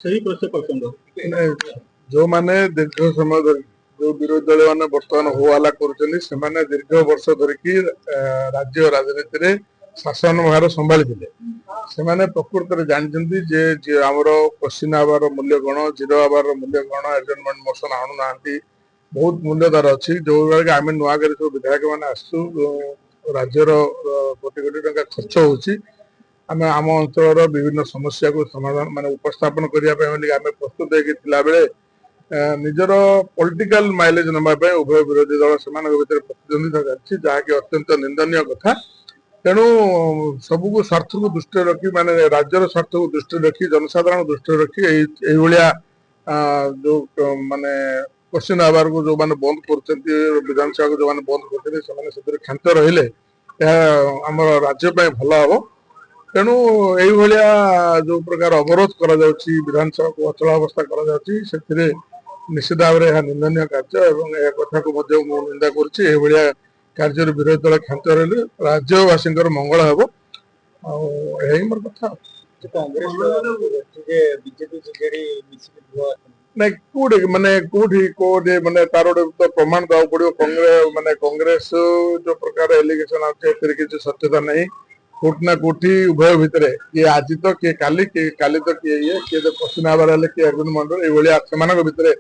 सही प्रश्न पसंद जो माने दीर्घ समय धर जो विरोधी दल मैंने बर्तमान होवाला कर दीर्घ वर्ष धरिकी राज्य राजनीति रे शासन भार संभाली प्रकृत में जानते जे आमर क्वेश्चन आवार मूल्य कौन जीरो आवार मूल्य कौन एडजमेंट मोशन आणु ना बहुत मूल्यदार अच्छी जो आम नुआ कर सब विधायक मैंने आसु राज्यर कोटी कोटी टंका खर्च होची आम आम अंचल विभिन्न समस्या को समाधान माने उपस्थापन करने आम प्रस्तुत बेले निजर पॉलिटिकल माइलेज नापी उभय विरोधी दल से भर प्रतिद्वंदिता चलती जहाँकि अत्यंत निंदनीय कथा तेणु सबको स्वार्थ को दृष्टि रखी माने राज्यर स्वार्थ को दृष्टि रखी जनसाधारण दृष्टि रखी जो माने क्वेश्चन आवर को जो माने बंद कर विधानसभा को जो माने बंद कर क्षांत रहिले आम राज्य भल हम तेणु यही जो प्रकार अवरोध करा विधानसभा को अचलावस्था कर निश्चित भाव में निंदनीय कार्य और यह कथा को निंदा कर कार्य विरोधी दल क्षांत रही राज्यवासी मंगल हम यही मोर कथा नहीं कौटे माने कौटे माने तार तो प्रमाण दवा पड़ो कांग्रेस माने कांग्रेस जो प्रकार एलिगेशन आते किसी सत्यता नहीं कोट ना कोठी उभय भितर किए आज तो किए काली तो किए ये किए तो क्वेश्चन आवर किए अर्जुन मंडल ये भितर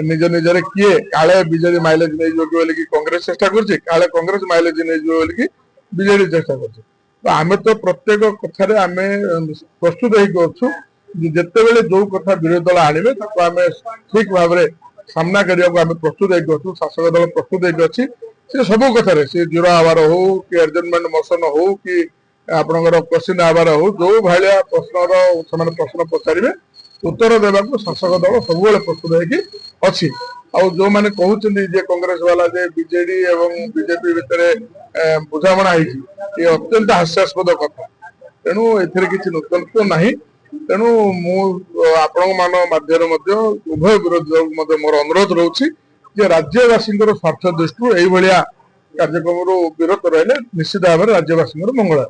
निज निजरे किए काले बीजेडी माइलेज नहीं बोलिकी कांग्रेस चेष्टा कर कांग्रेस माइलेज नहीं बीजेडी चेष्टा कर आम तो प्रत्येक कथार आम प्रस्तुत होचु जिते बेले जो कथा विरोधी दल आने आम ठीक भाव में सामना करने को प्रस्तुत होचु शासक दल प्रस्तुत अच्छी सब कथार सी जीरो आवार हो कि एडजमेंट मोशन हो कि आपणकर क्वेश्चन आवार हो जो भाया प्रश्न पचारे उत्तर देवा शासक दल सब प्रस्तुत अच्छी आउ जो मैंने कहते कांग्रेस वाला जे बीजेडी एवं बीजेपी भितर बुझाणा ये अत्यंत हास्यास्पद कथा तेणु ए नूतनत्व ना तेणु आपण माध्यम उभय विरोधी दल मोर अनुरोध रोचे राज्यवासी स्वार्थ दृष्टि यही कार्यक्रम विरत रही निश्चित भाव में राज्यवासी मंगल।